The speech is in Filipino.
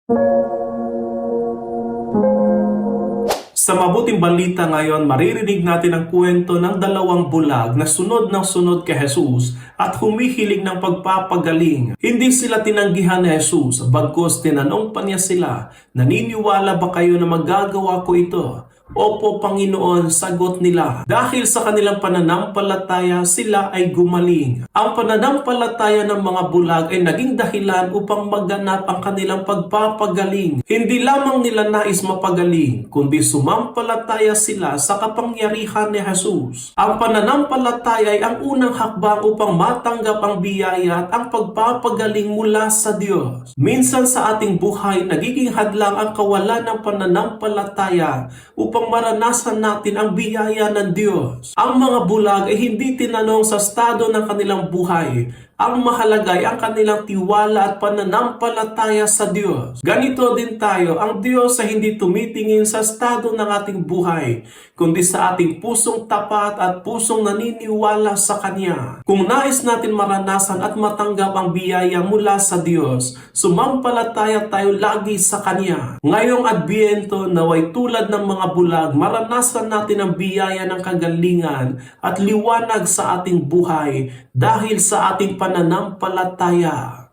Sa mabuting balita ngayon, maririnig natin ang kwento ng dalawang bulag na sunod ng sunod kay Jesus at humihiling ng pagpapagaling. Hindi sila tinanggihan ni Jesus, bagkus tinanong pa niya sila, naniniwala ba kayo na magagawa ko ito? Opo, Panginoon, sagot nila. Dahil sa kanilang pananampalataya, sila ay gumaling. Ang pananampalataya ng mga bulag ay naging dahilan upang maganap ang kanilang pagpapagaling. Hindi lamang nila nais mapagaling, kundi sumampalataya sila sa kapangyarihan ni Jesus. Ang pananampalataya ay ang unang hakbang upang matanggap ang biyaya at ang pagpapagaling mula sa Diyos. Minsan sa ating buhay, nagiging hadlang ang kawalan ng pananampalataya upang maranasan natin ang biyaya ng Diyos. Ang mga bulag ay hindi tinanong sa estado ng kanilang buhay. Ang mahalaga ay ang kanilang tiwala at pananampalataya sa Diyos. Ganito din tayo, ang Diyos ay hindi tumitingin sa estado ng ating buhay, kundi sa ating pusong tapat at pusong naniniwala sa Kanya. Kung nais natin maranasan at matanggap ang biyaya mula sa Diyos, sumampalataya tayo lagi sa Kanya. Ngayong Adbyento, naway tulad ng mga bulag, maranasan natin ang biyaya ng kagalingan at liwanag sa ating buhay dahil sa ating pananampalataya.